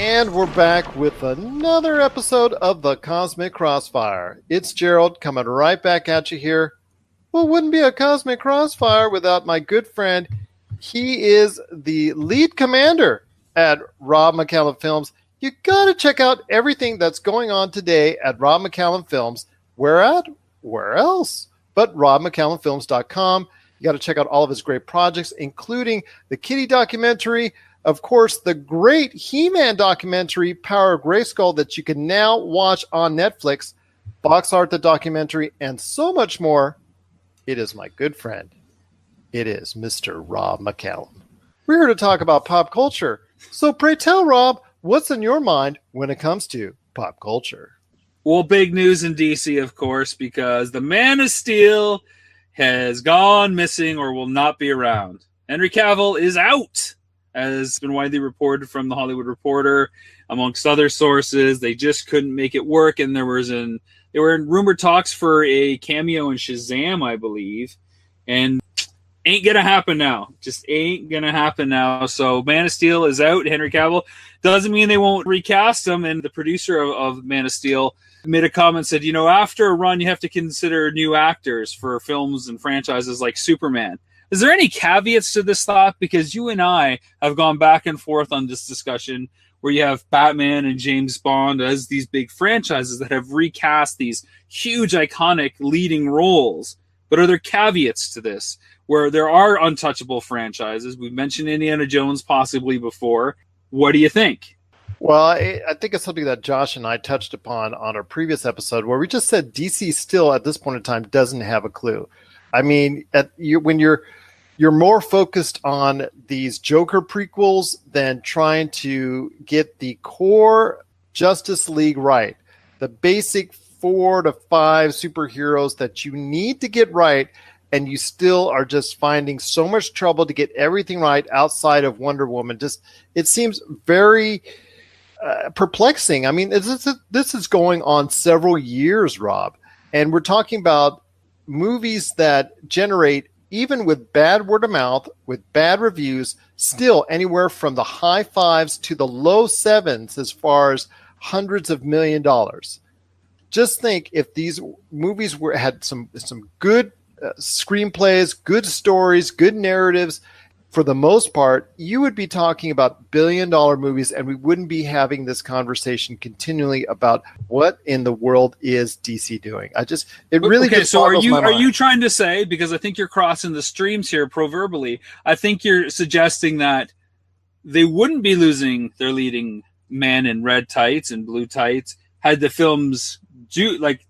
And we're back with another episode of the Cosmic Crossfire. It's Gerald coming right back at you here. Well, it wouldn't be a Cosmic Crossfire without my good friend. He is the lead commander at Rob McCallum Films. You got to check out everything that's going on today at Rob McCallum Films. Where at? Where else? But robmccallumfilms.com. You got to check out all of his great projects, including the Kitty documentary, of course, the great He-Man documentary, Power of Grayskull, that you can now watch on Netflix, Box Art the documentary, and so much more. It is my good friend. It is Mr. Rob McCallum. We're here to talk about pop culture. So pray tell, Rob, what's in your mind when it comes to pop culture? Well, big news in DC, of course, because the Man of Steel has gone missing or will not be around. Henry Cavill is out, as been widely reported from The Hollywood Reporter, amongst other sources. They just couldn't make it work, and they were in rumored talks for a cameo in Shazam, I believe, and ain't gonna happen now. Just ain't gonna happen now. So Man of Steel is out. Henry Cavill. Doesn't mean they won't recast him. And the producer of Man of Steel made a comment, said, after a run, you have to consider new actors for films and franchises like Superman. Is there any caveats to this thought? Because you and I have gone back and forth on this discussion where you have Batman and James Bond as these big franchises that have recast these huge, iconic leading roles. But are there caveats to this where there are untouchable franchises? We've mentioned Indiana Jones possibly before. What do you think? Well, I think it's something that Josh and I touched upon on our previous episode where we just said DC still at this point in time doesn't have a clue. I mean, when you're more focused on these Joker prequels than trying to get the core Justice League right, the basic 4 to 5 superheroes that you need to get right, and you still are just finding so much trouble to get everything right outside of Wonder Woman. It seems very perplexing. I mean, this is going on several years, Rob, and we're talking about movies that generate, even with bad word of mouth, with bad reviews, still anywhere from the high 5s to the low 7s as far as hundreds of $1 million. Just think if these movies had some good screenplays, good stories, good narratives, for the most part, you would be talking about billion-dollar movies, and we wouldn't be having this conversation continually about what in the world is DC doing. So are you trying to say, because I think you're crossing the streams here proverbially, I think you're suggesting that they wouldn't be losing their leading man in red tights and blue tights had the films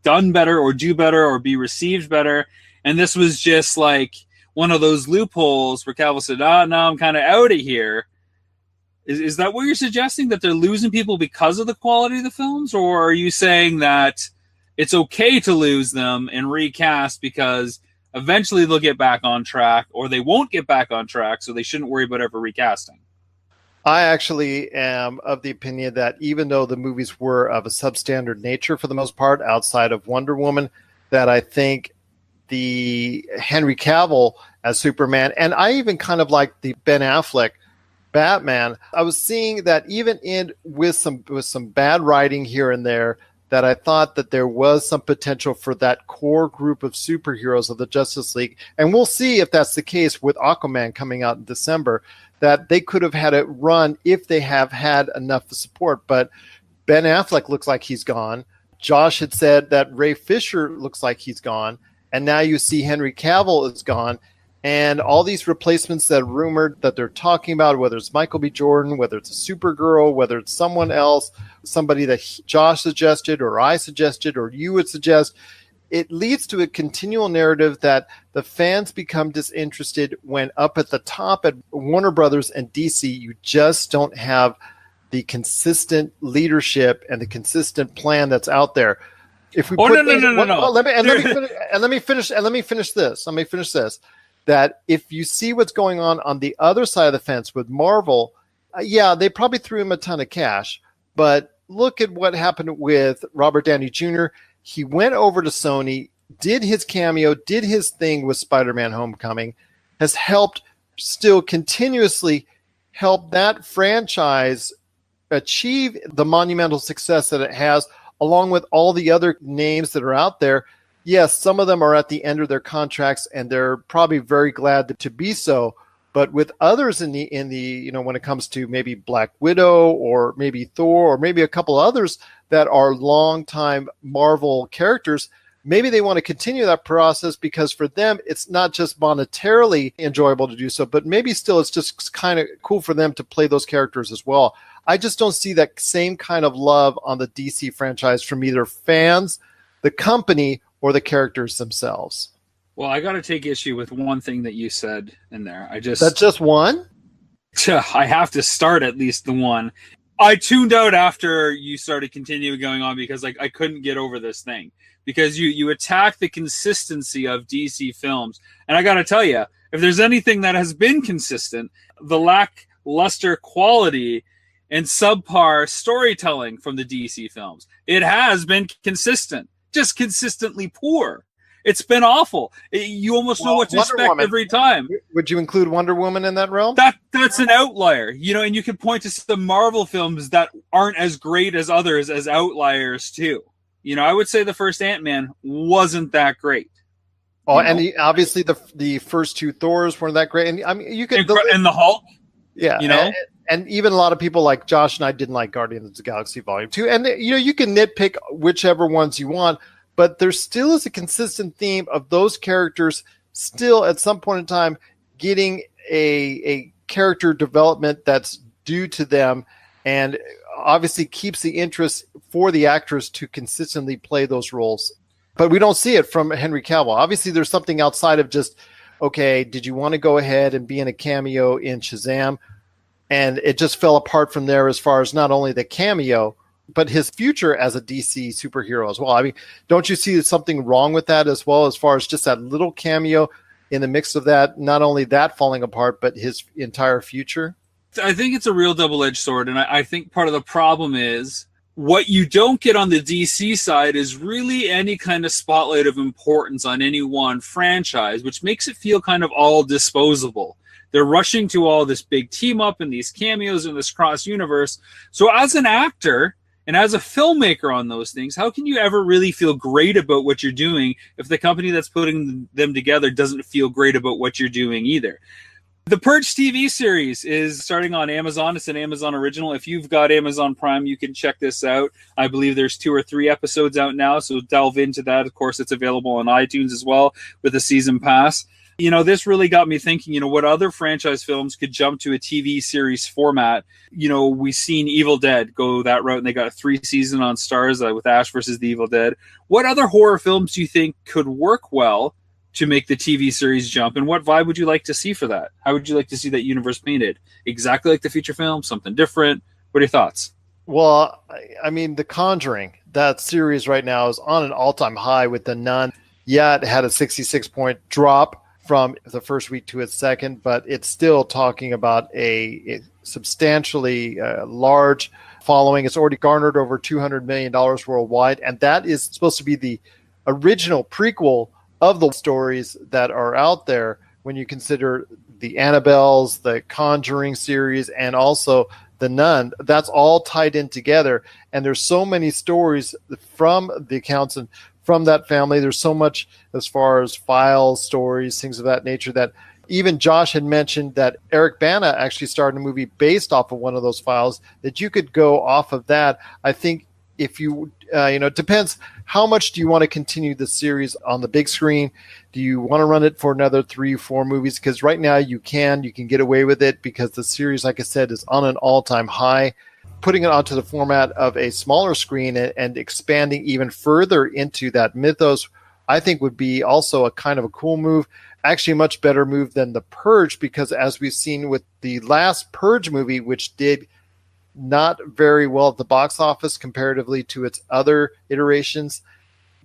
done better or do better or be received better, and this was just like one of those loopholes where Cavill said, now I'm kind of out of here. Is that what you're suggesting, that they're losing people because of the quality of the films? Or are you saying that it's okay to lose them and recast because eventually they'll get back on track, or they won't get back on track, so they shouldn't worry about ever recasting? I actually am of the opinion that even though the movies were of a substandard nature for the most part, outside of Wonder Woman, that I think the Henry Cavill as Superman, and I even kind of like the Ben Affleck Batman. I was seeing that even with some bad writing here and there, that I thought that there was some potential for that core group of superheroes of the Justice League. And we'll see if that's the case with Aquaman coming out in December, that they could have had it run if they have had enough support. But Ben Affleck looks like he's gone. Josh had said that Ray Fisher looks like he's gone. And now you see Henry Cavill is gone. And all these replacements that are rumored that they're talking about, whether it's Michael B. Jordan, whether it's a Supergirl, whether it's someone else, somebody that Josh suggested or I suggested or you would suggest, it leads to a continual narrative that the fans become disinterested when up at the top at Warner Brothers and DC, you just don't have the consistent leadership and the consistent plan that's out there. If we Let me finish this. That if you see what's going on the other side of the fence with Marvel, they probably threw him a ton of cash. But look at what happened with Robert Downey Jr. He went over to Sony, did his cameo, did his thing with Spider-Man Homecoming, has helped still continuously help that franchise achieve the monumental success that it has, along with all the other names that are out there, yes, some of them are at the end of their contracts and they're probably very glad to be so. But with others in the when it comes to maybe Black Widow or maybe Thor or maybe a couple others that are longtime Marvel characters, maybe they want to continue that process because for them, it's not just monetarily enjoyable to do so, but maybe still it's just kind of cool for them to play those characters as well. I just don't see that same kind of love on the DC franchise from either fans, the company, or the characters themselves. Well, I got to take issue with one thing that you said in there. That's just one? I have to start at least the one. I tuned out after you started continuing going on because I couldn't get over this thing. Because you attack the consistency of DC films. And I got to tell you, if there's anything that has been consistent, the lackluster quality and subpar storytelling from the DC films. It has been consistent, just consistently poor. It's been awful. You almost know what to expect every time. Would you include Wonder Woman in that realm? That's an outlier, and you can point to some Marvel films that aren't as great as others as outliers too. I would say the first Ant-Man wasn't that great. Oh, and obviously the first two Thors weren't that great. And I mean, you could and the Hulk. Yeah, and even a lot of people like Josh and I didn't like Guardians of the Galaxy Volume 2. And you can nitpick whichever ones you want. But there still is a consistent theme of those characters still at some point in time getting a character development that's due to them and obviously keeps the interest for the actors to consistently play those roles. But we don't see it from Henry Cavill. Obviously, there's something outside of just, okay, did you want to go ahead and be in a cameo in Shazam? And it just fell apart from there as far as not only the cameo, but his future as a DC superhero as well. I mean, don't you see something wrong with that as well, as far as just that little cameo in the mix of that, not only that falling apart, but his entire future? I think it's a real double-edged sword, and I think part of the problem is what you don't get on the DC side is really any kind of spotlight of importance on any one franchise, which makes it feel kind of all disposable. They're rushing to all this big team-up and these cameos in this cross-universe. So as an actor and as a filmmaker on those things, how can you ever really feel great about what you're doing if the company that's putting them together doesn't feel great about what you're doing either? The Purge TV series is starting on Amazon. It's an Amazon original. If you've got Amazon Prime, you can check this out. I believe there's 2 or 3 episodes out now, so delve into that. Of course, it's available on iTunes as well with a season pass. This really got me thinking, what other franchise films could jump to a TV series format? We've seen Evil Dead go that route, and they got a 3 season on Starz with Ash versus the Evil Dead. What other horror films do you think could work well to make the TV series jump? And what vibe would you like to see for that? How would you like to see that universe painted? Exactly like the feature film? Something different? What are your thoughts? Well, I mean, The Conjuring, that series right now is on an all-time high with The Nun. Yeah, it had a 66-point drop from the first week to its second, but it's still talking about a substantially large following. It's already garnered over $200 million worldwide, and that is supposed to be the original prequel of the stories that are out there when you consider the Annabelles, the Conjuring series, and also The Nun. That's all tied in together, and there's so many stories from the accounts and from that family. There's so much as far as files, stories, things of that nature, that even Josh had mentioned that Eric Bana actually started a movie based off of one of those files, that you could go off of that. I think if you, it depends, how much do you want to continue the series on the big screen? Do you want to run it for another 3-4 movies? Because right now you can get away with it because the series, like I said, is on an all-time high. Putting it onto the format of a smaller screen and expanding even further into that mythos, I think would be also a kind of a cool move. Actually, a much better move than The Purge, because as we've seen with the last Purge movie, which did not very well at the box office comparatively to its other iterations,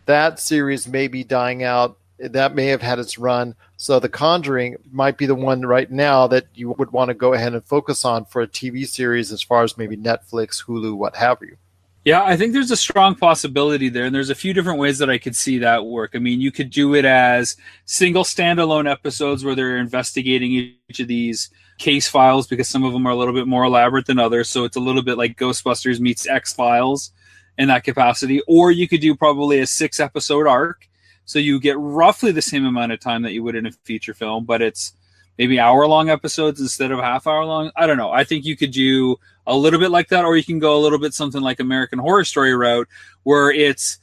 that series may be dying out. That may have had its run. So The Conjuring might be the one right now that you would want to go ahead and focus on for a TV series as far as maybe Netflix, Hulu, what have you. Yeah, I think there's a strong possibility there, and there's a few different ways that I could see that work. I mean, you could do it as single standalone episodes where they're investigating each of these case files, because some of them are a little bit more elaborate than others. So it's a little bit like Ghostbusters meets X-Files in that capacity. Or you could do probably a 6-episode arc. So you get roughly the same amount of time that you would in a feature film, but it's maybe hour-long episodes instead of half-hour-long. I don't know. I think you could do a little bit like that, or you can go a little bit something like American Horror Story route, where it's,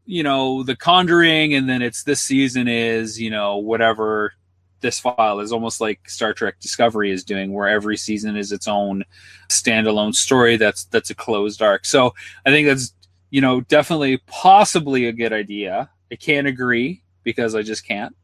The Conjuring, and then it's this season is, whatever this file is, almost like Star Trek Discovery is doing, where every season is its own standalone story that's a closed arc. So I think that's, definitely possibly a good idea. I can't agree because I just can't.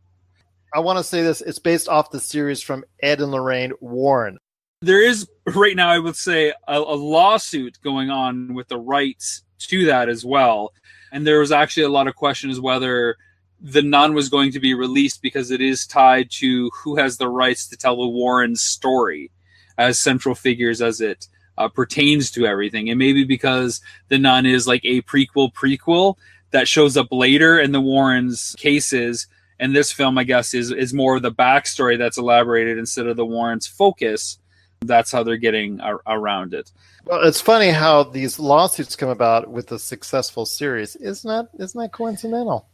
I want to say this. It's based off the series from Ed and Lorraine Warren. There is right now, I would say, a lawsuit going on with the rights to that as well. And there was actually a lot of questions whether The Nun was going to be released, because it is tied to who has the rights to tell the Warren story as central figures as it pertains to everything. And maybe because The Nun is like a prequel that shows up later in the Warrens' cases. And this film, I guess, is more of the backstory that's elaborated instead of the Warrens' focus. That's how they're getting around it. Well, it's funny how these lawsuits come about with a successful series. Isn't that coincidental?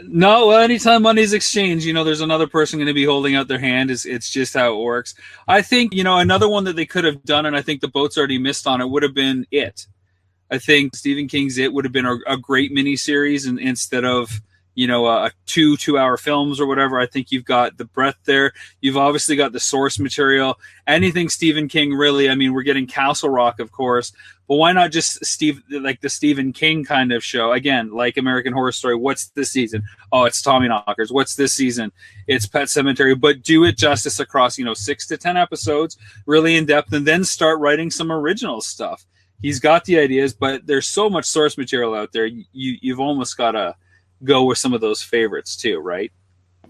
No, well, anytime money's exchanged, there's another person going to be holding out their hand. It's just how it works. I think, another one that they could have done, and I think the boat's already missed on it, would have been It. I think Stephen King's It would have been a great miniseries, and instead of a 2-hour films or whatever. I think you've got the breadth there. You've obviously got the source material. Anything Stephen King, really. I mean, we're getting Castle Rock, of course, but why not just the Stephen King kind of show? Again, like American Horror Story. What's this season? Oh, it's Tommyknockers. What's this season? It's Pet Sematary. But do it justice across 6 to 10 episodes, really in depth, and then start writing some original stuff. He's got the ideas, but there's so much source material out there. You've almost got to go with some of those favorites too, right?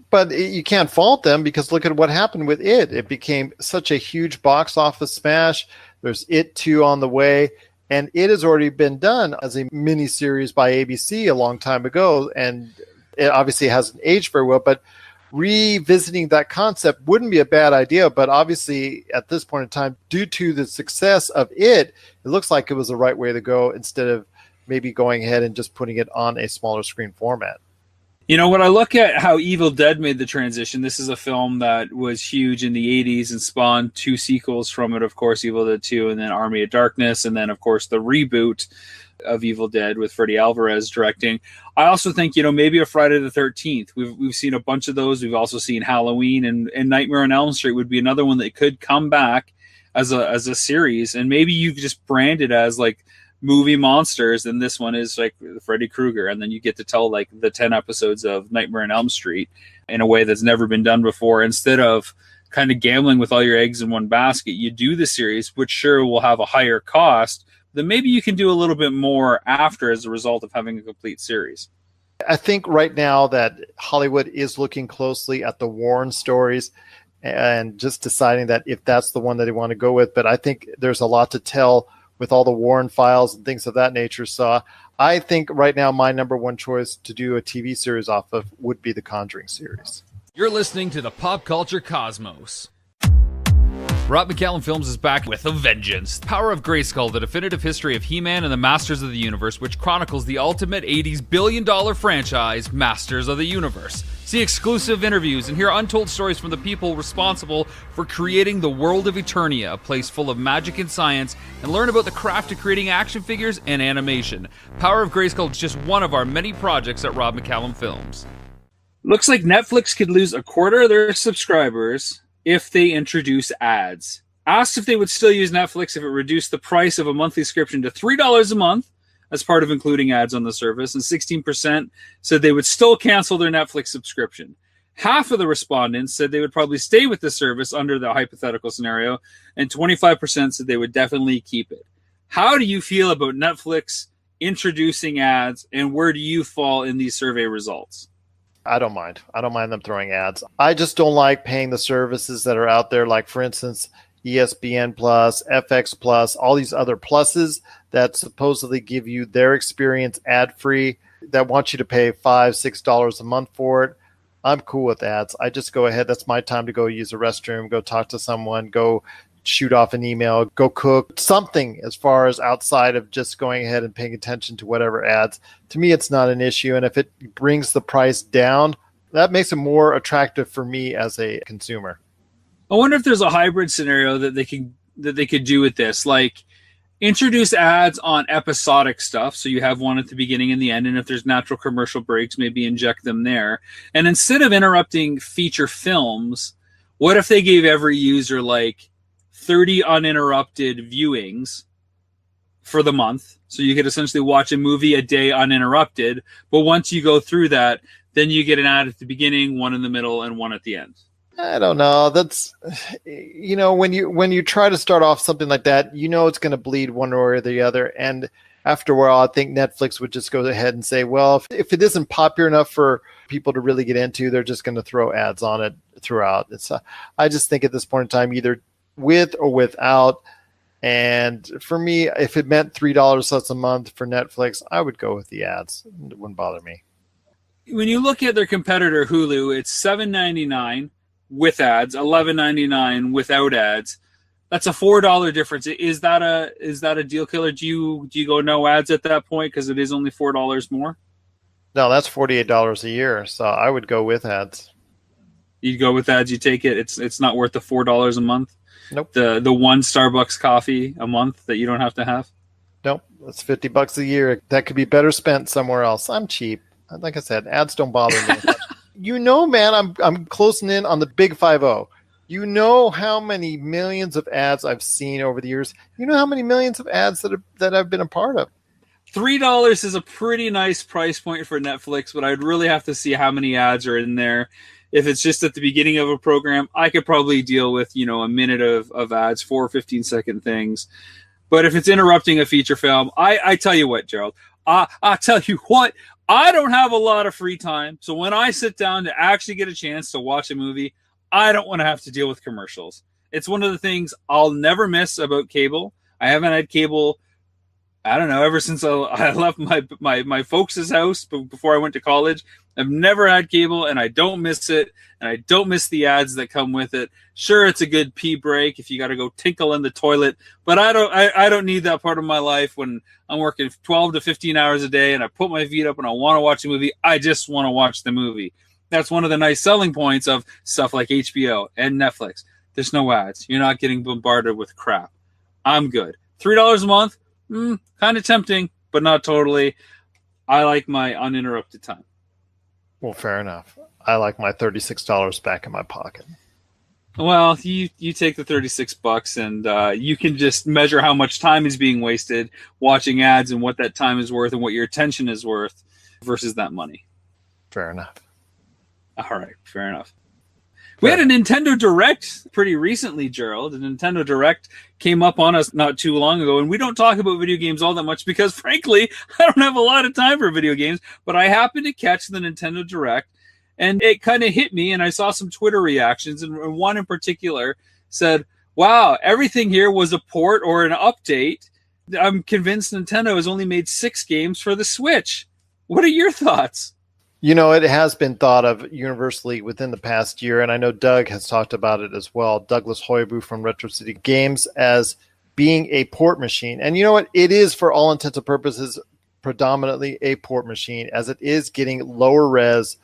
But you can't fault them, because look at what happened with It. It became such a huge box office smash. There's It 2 on the way, and it has already been done as a mini series by ABC a long time ago, and it obviously hasn't aged very well, but revisiting that concept wouldn't be a bad idea. But obviously at this point in time, due to the success of it looks like it was the right way to go, instead of maybe going ahead and just putting it on a smaller screen format. When I look at how Evil Dead made the transition, this is a film that was huge in the 80s and spawned 2 sequels from it, of course, Evil Dead 2 and then Army of Darkness, and then, of course, the reboot of Evil Dead with Freddy Alvarez directing. I also think, maybe a Friday the 13th. We've seen a bunch of those. We've also seen Halloween, and Nightmare on Elm Street would be another one that could come back as a series, and maybe you just brand it as like movie monsters, and this one is like Freddy Krueger, and then you get to tell like the 10 episodes of Nightmare on Elm Street in a way that's never been done before. Instead of kind of gambling with all your eggs in one basket, you do the series, which sure will have a higher cost, then maybe you can do a little bit more after as a result of having a complete series. I think right now that Hollywood is looking closely at the Warren stories and just deciding that if that's the one that they want to go with. But I think there's a lot to tell with all the Warren files and things of that nature. So I think right now my number one choice to do a TV series off of would be the Conjuring series. You're listening to the Pop Culture Cosmos. Rob McCallum Films is back with a vengeance. Power of Grayskull, the definitive history of He-Man and the Masters of the Universe, which chronicles the ultimate 80s billion-dollar franchise, Masters of the Universe. See exclusive interviews and hear untold stories from the people responsible for creating the world of Eternia, a place full of magic and science, and learn about the craft of creating action figures and animation. Power of Grayskull is just one of our many projects at Rob McCallum Films. Looks like Netflix could lose a quarter of their subscribers if they introduce ads. Asked if they would still use Netflix if it reduced the price of a monthly subscription to $3 a month as part of including ads on the service, and 16% said they would still cancel their Netflix subscription. Half of the respondents said they would probably stay with the service under the hypothetical scenario, and 25% said they would definitely keep it. How do you feel about Netflix introducing ads, and where do you fall in these survey results? I don't mind. I don't mind them throwing ads. I just don't like paying the services that are out there. Like, for instance, ESPN Plus, FX Plus, all these other pluses that supposedly give you their experience ad-free, that want you to pay $5, $6 a month for it. I'm cool with ads. I just go ahead. That's my time to go use a restroom, go talk to someone, go shoot off an email, go cook, something as far as outside of just going ahead and paying attention to whatever ads. To me, it's not an issue. And if it brings the price down, that makes it more attractive for me as a consumer. I wonder if there's a hybrid scenario that they could do with this, like introduce ads on episodic stuff. So you have one at the beginning and the end. And if there's natural commercial breaks, maybe inject them there. And instead of interrupting feature films, what if they gave every user like 30 uninterrupted viewings for the month? So you could essentially watch a movie a day uninterrupted. But once you go through that, then you get an ad at the beginning, one in the middle, and one at the end. I don't know. That's, when you try to start off something like that, it's going to bleed one way or the other. And after a while, I think Netflix would just go ahead and say, well, if it isn't popular enough for people to really get into, they're just going to throw ads on it throughout. I just think at this point in time, either with or without. And for me, if it meant $3 less a month for Netflix, I would go with the ads. It wouldn't bother me. When you look at their competitor Hulu, it's $7.99 with ads, $11.99 without ads. That's a $4 difference. Is that a deal killer? Do you go no ads at that point because it is only $4 more? No, that's $48 a year. So I would go with ads. You go with ads. You take it. It's not worth the $4 a month. Nope. The one Starbucks coffee a month that you don't have to have. Nope. That's $50 a year. That could be better spent somewhere else. I'm cheap. Like I said, ads don't bother me. Man, I'm closing in on the big 5-0. You know how many millions of ads I've seen over the years. You know how many millions of ads that I've been a part of. $3 is a pretty nice price point for Netflix, but I'd really have to see how many ads are in there. If it's just at the beginning of a program, I could probably deal with, a minute of ads, 4 15-second things. But if it's interrupting a feature film, I tell you what, Gerald, I tell you what, I don't have a lot of free time. So when I sit down to actually get a chance to watch a movie, I don't want to have to deal with commercials. It's one of the things I'll never miss about cable. I haven't had cable, I don't know, ever since I left my folks' house before I went to college. I've never had cable, and I don't miss it, and I don't miss the ads that come with it. Sure, it's a good pee break if you got to go tinkle in the toilet, but I don't need that part of my life when I'm working 12 to 15 hours a day and I put my feet up and I want to watch a movie. I just want to watch the movie. That's one of the nice selling points of stuff like HBO and Netflix. There's no ads. You're not getting bombarded with crap. I'm good. $3 a month, kind of tempting, but not totally. I like my uninterrupted time. Well, fair enough. I like my $36 back in my pocket. Well, you take the $36 and you can just measure how much time is being wasted watching ads and what that time is worth and what your attention is worth versus that money. Fair enough. All right, fair enough. We had a Nintendo Direct pretty recently, Gerald. The Nintendo Direct came up on us not too long ago, and we don't talk about video games all that much because, frankly, I don't have a lot of time for video games, but I happened to catch the Nintendo Direct, and it kind of hit me, and I saw some Twitter reactions, and one in particular said, wow, everything here was a port or an update. I'm convinced Nintendo has only made 6 games for the Switch. What are your thoughts? It has been thought of universally within the past year, and I know Doug has talked about it as well, Douglas Hoibu from Retro City Games, as being a port machine. And you know what? It is, for all intents and purposes, predominantly a port machine, as it is getting lower res,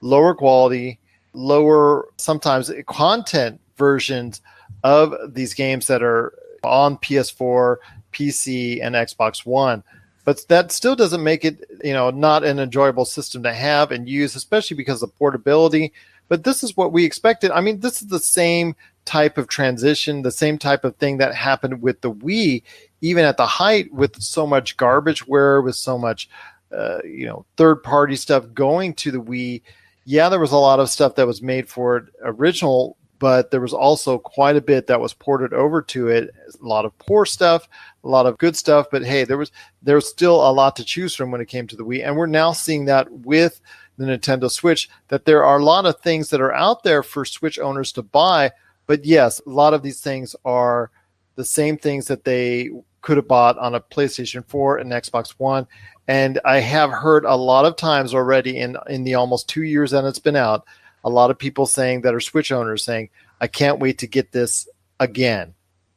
lower quality, lower, sometimes content versions of these games that are on PS4, PC, and Xbox One. But that still doesn't make it, not an enjoyable system to have and use, especially because of portability. But this is what we expected. I mean, this is the same type of transition, the same type of thing that happened with the Wii, even at the height, with so much garbageware, with so much, third-party stuff going to the Wii. Yeah, there was a lot of stuff that was made for it original, but there was also quite a bit that was ported over to it. A lot of poor stuff, a lot of good stuff, but hey, there was still a lot to choose from when it came to the Wii. And we're now seeing that with the Nintendo Switch, that there are a lot of things that are out there for Switch owners to buy, But yes, a lot of these things are the same things that they could have bought on a PlayStation 4 and Xbox One. And I have heard a lot of times already in the almost 2 years that it's been out, a lot of people saying that are Switch owners saying, I can't wait to get this again.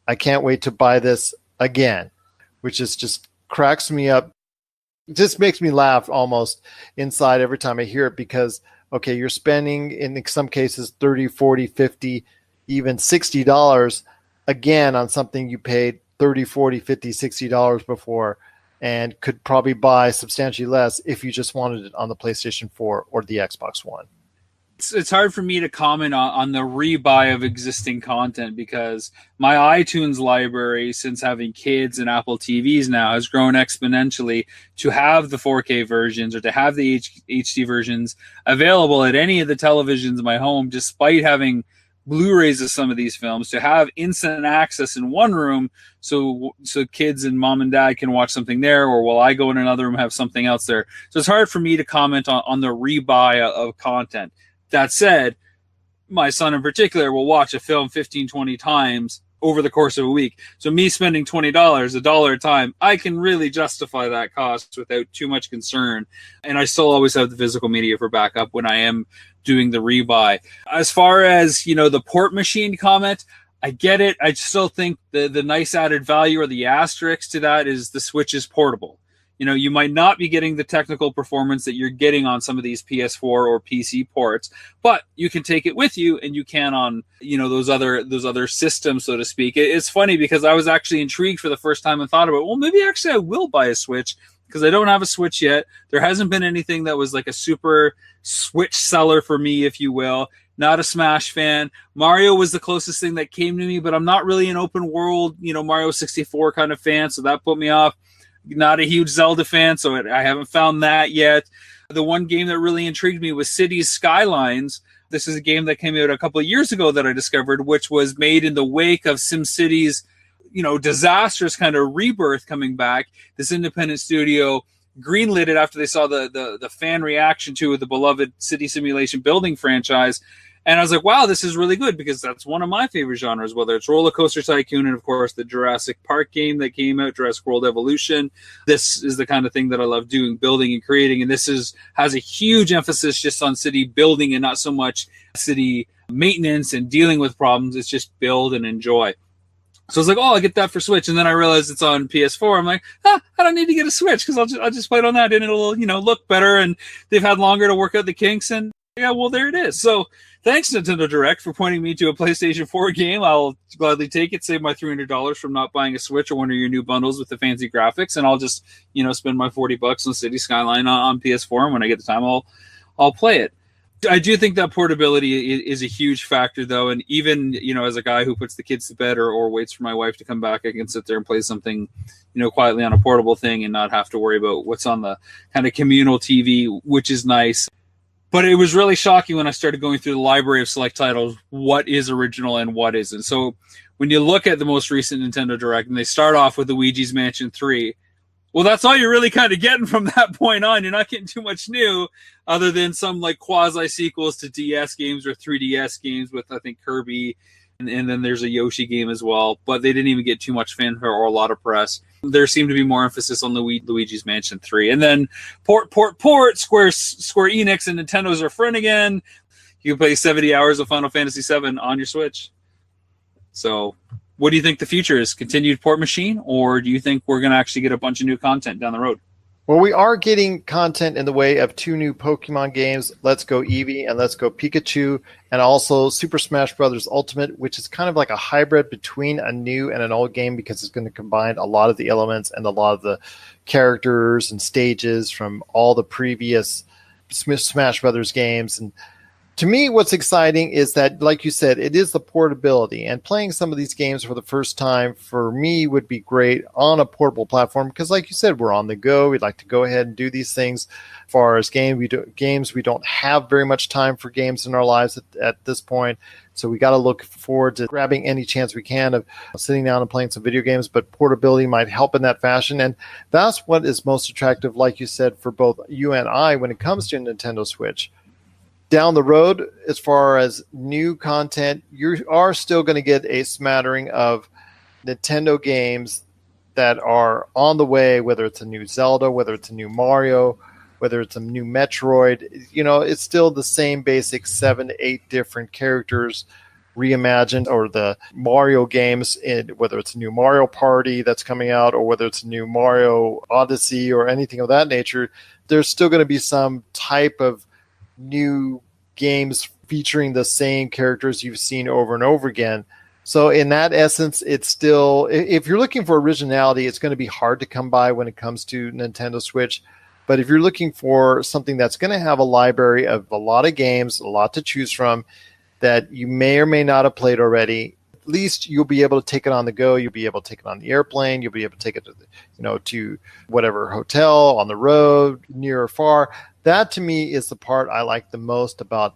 I can't wait to buy this again, which is just cracks me up. It just makes me laugh almost inside every time I hear it because, okay, you're spending in some cases 30, 40, 50, even $60 again on something you paid 30, 40, 50, $60 before and could probably buy substantially less if you just wanted it on the PlayStation 4 or the Xbox One. It's hard for me to comment on the rebuy of existing content because my iTunes library, since having kids and Apple TVs now, has grown exponentially to have the 4K versions or to have the HD versions available at any of the televisions in my home, despite having Blu-rays of some of these films, to have instant access in one room so kids and mom and dad can watch something there, or while I go in another room have something else there. So it's hard for me to comment on the rebuy of content. That said, my son in particular will watch a film 15, 20 times over the course of a week. So me spending $20, $1 a time, I can really justify that cost without too much concern. And I still always have the physical media for backup when I am doing the rebuy. As far as, the port machine comment, I get it. I still think the nice added value or the asterisk to that is the Switch is portable. You might not be getting the technical performance that you're getting on some of these PS4 or PC ports, but you can take it with you and you can on, those other systems, so to speak. It's funny because I was actually intrigued for the first time and thought about, well, maybe actually I will buy a Switch because I don't have a Switch yet. There hasn't been anything that was like a super Switch seller for me, if you will. Not a Smash fan. Mario was the closest thing that came to me, but I'm not really an open world, Mario 64 kind of fan, so that put me off. Not a huge Zelda fan, so I haven't found that yet. The one game that really intrigued me was Cities Skylines. This is a game that came out a couple of years ago that I discovered, which was made in the wake of SimCity's, disastrous kind of rebirth coming back. This independent studio greenlit it after they saw the fan reaction to the beloved city simulation building franchise. And I was like, wow, this is really good because that's one of my favorite genres, whether it's Roller Coaster Tycoon and, of course, the Jurassic Park game that came out, Jurassic World Evolution. This is the kind of thing that I love doing, building and creating. And this has a huge emphasis just on city building and not so much city maintenance and dealing with problems. It's just build and enjoy. So I was like, oh, I'll get that for Switch. And then I realized it's on PS4. I'm like, I don't need to get a Switch because I'll just play it on that and it'll, look better. And they've had longer to work out the kinks. And yeah, well, there it is. So thanks, Nintendo Direct, for pointing me to a PlayStation 4 game. I'll gladly take it, save my $300 from not buying a Switch or one of your new bundles with the fancy graphics, and I'll just, spend my $40 on City Skyline on PS4, and when I get the time, I'll play it. I do think that portability is a huge factor, though, and even, as a guy who puts the kids to bed or waits for my wife to come back, I can sit there and play something, quietly on a portable thing and not have to worry about what's on the kind of communal TV, which is nice. But it was really shocking when I started going through the library of select titles, what is original and what isn't. So when you look at the most recent Nintendo Direct and they start off with Luigi's Mansion 3, well, that's all you're really kind of getting from that point on. You're not getting too much new other than some like quasi sequels to DS games or 3DS games with, I think, Kirby. And then there's a Yoshi game as well. But they didn't even get too much fanfare or a lot of press. There seemed to be more emphasis on Luigi's Mansion 3. And then port, Square Enix and Nintendo's are friend again. You can play 70 hours of Final Fantasy VII on your Switch. So what do you think the future is? Continued port machine? Or do you think we're going to actually get a bunch of new content down the road? Well, we are getting content in the way of 2 new Pokemon games, Let's Go Eevee and Let's Go Pikachu, and also Super Smash Bros. Ultimate, which is kind of like a hybrid between a new and an old game because it's going to combine a lot of the elements and a lot of the characters and stages from all the previous Smash Bros. Games. And to me, what's exciting is that, like you said, it is the portability. And playing some of these games for the first time, for me, would be great on a portable platform. Because, like you said, we're on the go. We'd like to go ahead and do these things. As far as games, we don't have very much time for games in our lives at this point. So we got to look forward to grabbing any chance we can of sitting down and playing some video games. But portability might help in that fashion. And that's what is most attractive, like you said, for both you and I when it comes to Nintendo Switch. Down the road, as far as new content, you are still going to get a smattering of Nintendo games that are on the way, whether it's a new Zelda, whether it's a new Mario, whether it's a new Metroid. It's still the same basic 7 to 8 different characters reimagined, or the Mario games, whether it's a new Mario Party that's coming out, or whether it's a new Mario Odyssey or anything of that nature. There's still going to be some type of new games featuring the same characters you've seen over and over again. So in that essence, it's still, if you're looking for originality, it's going to be hard to come by when it comes to Nintendo Switch. But if you're looking for something that's going to have a library of a lot of games, a lot to choose from, that you may or may not have played already, at least you'll be able to take it on the go. You'll be able to take it on the airplane. You'll be able to take it to whatever hotel, on the road, near or far. That to me is the part I like the most about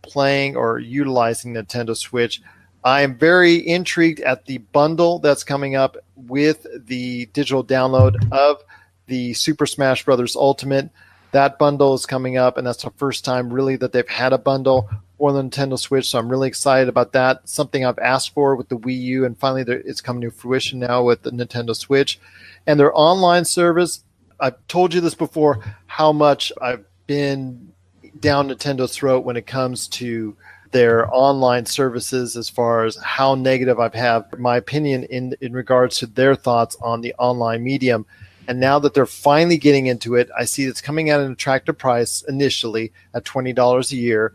playing or utilizing Nintendo Switch. I am very intrigued at the bundle that's coming up with the digital download of the Super Smash Bros. Ultimate. That bundle is coming up, and that's the first time really that they've had a bundle for the Nintendo Switch, so I'm really excited about that. Something I've asked for with the Wii U, and finally it's coming to fruition now with the Nintendo Switch. And their online service, I've told you this before, how much I've been down Nintendo's throat when it comes to their online services, as far as how negative I've had my opinion in regards to their thoughts on the online medium. And now that they're finally getting into it, I see it's coming at an attractive price initially at $20 a year.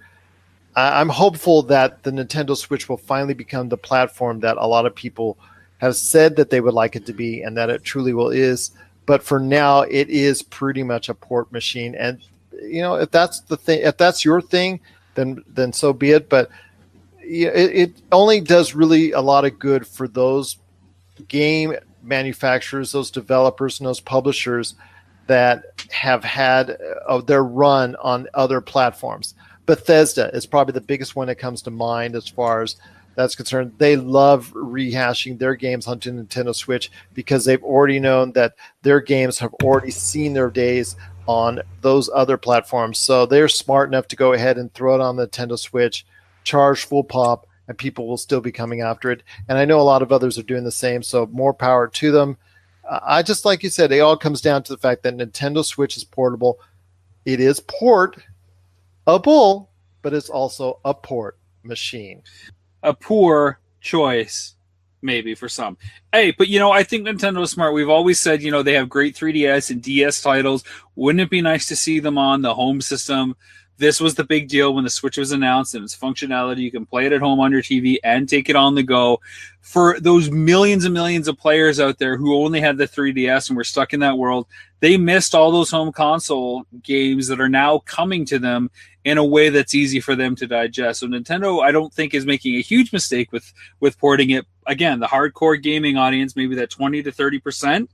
I'm hopeful that the Nintendo Switch will finally become the platform that a lot of people have said that they would like it to be, and that it truly will is. But for now, it is pretty much a port machine. And if that's the thing, if that's your thing, then so be it. But it only does really a lot of good for those game manufacturers, those developers, and those publishers that have had their run on other platforms. Bethesda is probably the biggest one that comes to mind as far as that's concerned. They love rehashing their games onto Nintendo Switch because they've already known that their games have already seen their days on those other platforms. So they're smart enough to go ahead and throw it on the Nintendo Switch, charge full pop, and people will still be coming after it. And I know a lot of others are doing the same, so more power to them. I just, like you said, it all comes down to the fact that Nintendo Switch is portable. It is portable, but it's also a port machine. A poor choice, maybe, for some. Hey, but I think Nintendo is smart. We've always said, they have great 3DS and DS titles. Wouldn't it be nice to see them on the home system? This was the big deal when the Switch was announced, and its functionality. You can play it at home on your TV and take it on the go. For those millions and millions of players out there who only had the 3DS and were stuck in that world, they missed all those home console games that are now coming to them in a way that's easy for them to digest. So Nintendo, I don't think, is making a huge mistake with porting it. Again, the hardcore gaming audience, maybe that 20 to 30%,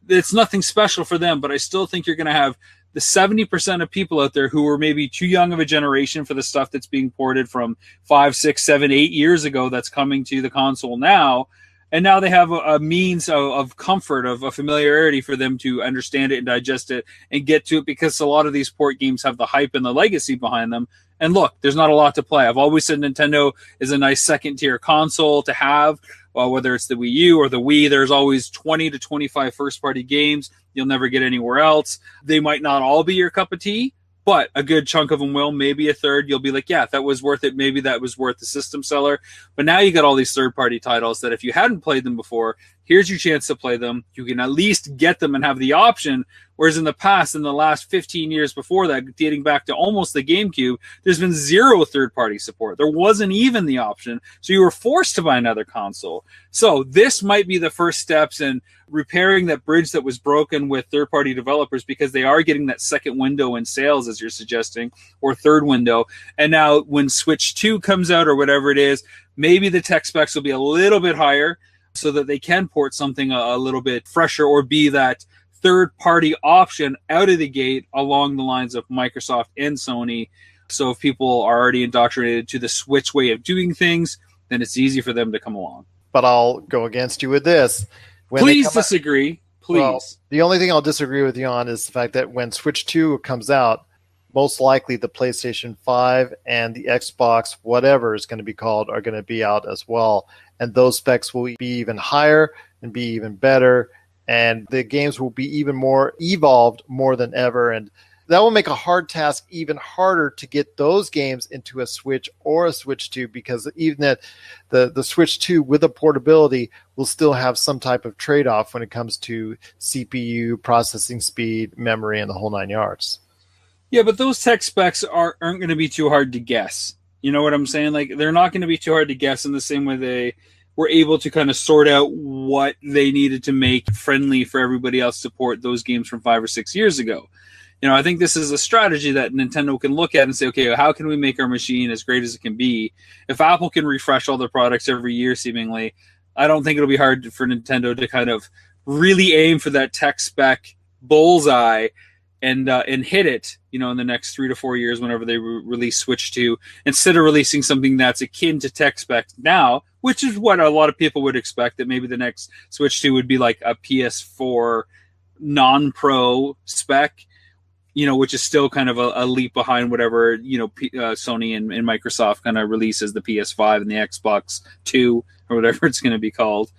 it's nothing special for them, but I still think you're going to have the 70% of people out there who were maybe too young of a generation for the stuff that's being ported from 5, 6, 7, 8 years ago that's coming to the console now. And now they have a means of comfort, of a familiarity for them to understand it and digest it and get to it, because a lot of these port games have the hype and the legacy behind them. And look, there's not a lot to play. I've always said Nintendo is a nice second-tier console to have. Whether it's the Wii U or the Wii, there's always 20 to 25 first-party games you'll never get anywhere else. They might not all be your cup of tea, but a good chunk of them will. Maybe a third. You'll be like, yeah, that was worth it. Maybe that was worth the system seller. But now you got all these third-party titles that if you hadn't played them before, here's your chance to play them. You can at least get them and have the option. Whereas in the past, in the last 15 years before that, dating back to almost the GameCube, there's been zero third-party support. There wasn't even the option. So you were forced to buy another console. So this might be the first steps in repairing that bridge that was broken with third-party developers, because they are getting that second window in sales, as you're suggesting, or third window. And now when Switch 2 comes out or whatever it is, maybe the tech specs will be a little bit higher so that they can port something a little bit fresher, or be that third-party option out of the gate along the lines of Microsoft and Sony. So if people are already indoctrinated to the Switch way of doing things, then it's easy for them to come along. But I'll go against you with this. Please disagree. Please. Well, the only thing I'll disagree with you on is the fact that when Switch 2 comes out, most likely the PlayStation 5 and the Xbox, whatever is going to be called, are going to be out as well. And those specs will be even higher and be even better. And the games will be even more evolved more than ever. And that will make a hard task even harder to get those games into a Switch or a Switch 2, because even that the Switch 2 with the portability will still have some type of trade-off when it comes to CPU, processing speed, memory, and the whole 9 yards. Yeah, but those tech specs aren't going to be too hard to guess. You know what I'm saying? Like, they're not going to be too hard to guess in the same way they were able to kind of sort out what they needed to make friendly for everybody else to port those games from 5 or 6 years ago. You know, I think this is a strategy that Nintendo can look at and say, okay, how can we make our machine as great as it can be? If Apple can refresh all their products every year, seemingly, I don't think it'll be hard for Nintendo to kind of really aim for that tech spec bullseye and hit it, you know, in the next 3 to 4 years whenever they release Switch 2, instead of releasing something that's akin to tech spec now, which is what a lot of people would expect, that maybe the next Switch 2 would be like a PS4 non-pro spec, you know, which is still kind of a leap behind whatever, you know, Sony and Microsoft kind of releases the PS5 and the Xbox 2 or whatever it's going to be called.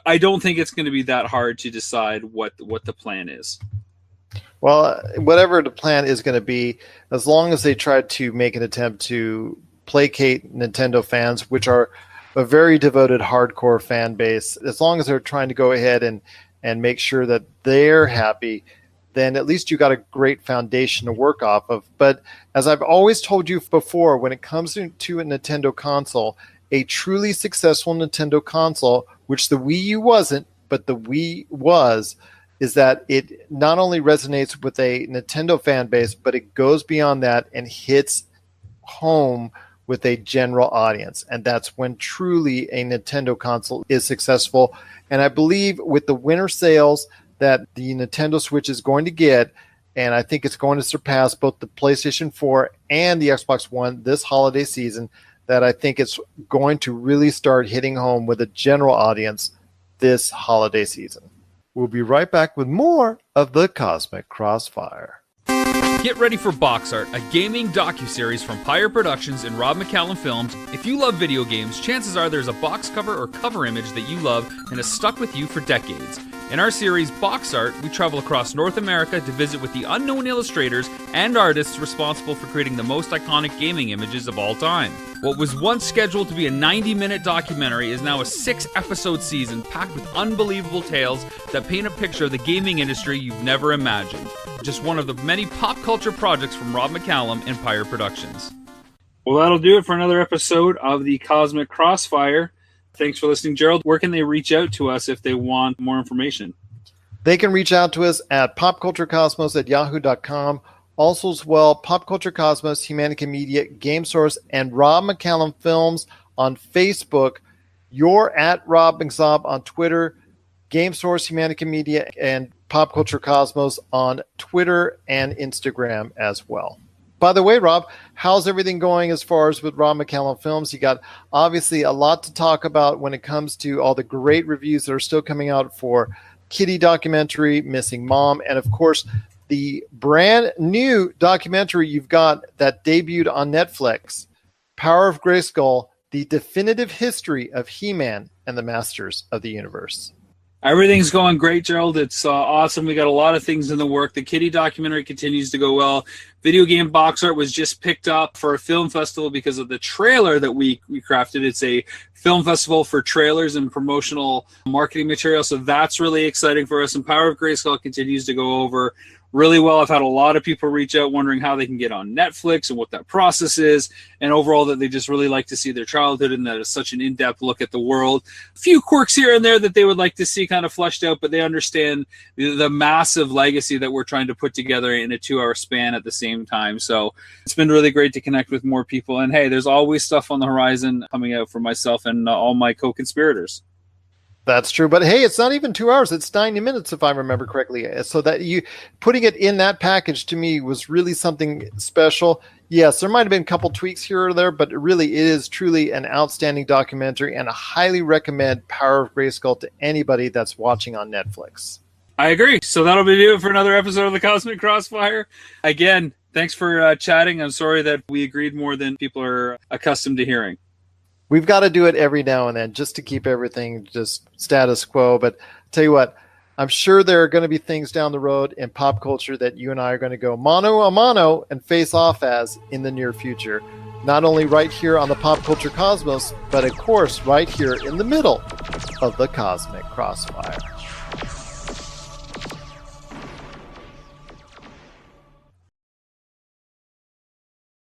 I don't think it's going to be that hard to decide what the plan is. Well, whatever the plan is going to be, as long as they try to make an attempt to placate Nintendo fans, which are a very devoted hardcore fan base, as long as they're trying to go ahead and make sure that they're happy, then at least you got a great foundation to work off of. But as I've always told you before, when it comes to a Nintendo console, a truly successful Nintendo console, which the Wii U wasn't, but the Wii was, is that it not only resonates with a Nintendo fan base, but it goes beyond that and hits home with a general audience. And that's when truly a Nintendo console is successful. And I believe with the winter sales that the Nintendo Switch is going to get, and I think it's going to surpass both the PlayStation 4 and the Xbox One this holiday season, that I think it's going to really start hitting home with a general audience this holiday season. We'll be right back with more of the Cosmic Crossfire. Get ready for Box Art, a gaming docuseries from Pyre Productions and Rob McCallum Films. If you love video games, chances are there's a box cover or cover image that you love and has stuck with you for decades. In our series, Box Art, we travel across North America to visit with the unknown illustrators and artists responsible for creating the most iconic gaming images of all time. What was once scheduled to be a 90-minute documentary is now a 6-episode season packed with unbelievable tales that paint a picture of the gaming industry you've never imagined. Just one of the many pop culture projects from Rob McCallum and Pyre Productions. Well, that'll do it for another episode of the Cosmic Crossfire. Thanks for listening, Gerald. Where can they reach out to us if they want more information? They can reach out to us at popculturecosmos@yahoo.com. Also as well, Pop Culture Cosmos, Humanica Media, Game Source, and Rob McCallum Films on Facebook. You're at Rob McZob on Twitter, Game Source, Humanica Media, and Pop Culture Cosmos on Twitter and Instagram as well. By the way, Rob, how's everything going as far as with Rob McCallum Films? You got obviously a lot to talk about when it comes to all the great reviews that are still coming out for Kitty documentary, Missing Mom, and of course, the brand new documentary you've got that debuted on Netflix, Power of Grayskull, the definitive history of He-Man and the Masters of the Universe. Everything's going great, Gerald. It's awesome. We got a lot of things in the work. The Kitty documentary continues to go well. Video game box art was just picked up for a film festival because of the trailer that we crafted. It's a film festival for trailers and promotional marketing material, so that's really exciting for us. And Power of Grayskull continues to go over really well. I've had a lot of people reach out wondering how they can get on Netflix and what that process is, and overall that they just really like to see their childhood and that it's such an in-depth look at the world. A few quirks here and there that they would like to see kind of fleshed out, but they understand the massive legacy that we're trying to put together in a 2-hour span at the same time. So it's been really great to connect with more people. And hey, there's always stuff on the horizon coming out for myself and all my co-conspirators. That's true. But hey, it's not even 2 hours. It's 90 minutes, if I remember correctly. So that you putting it in that package to me was really something special. Yes, there might have been a couple tweaks here or there, but really it is truly an outstanding documentary, and I highly recommend Power of Grayskull to anybody that's watching on Netflix. I agree. So that'll be it for another episode of the Cosmic Crossfire. Again, Thanks for chatting. I'm sorry that we agreed more than people are accustomed to hearing. We've got to do it every now and then just to keep everything just status quo. But tell you what, I'm sure there are going to be things down the road in pop culture that you and I are going to go mano a mano and face off as in the near future. Not only right here on the Pop Culture Cosmos, but of course right here in the middle of the Cosmic Crossfire.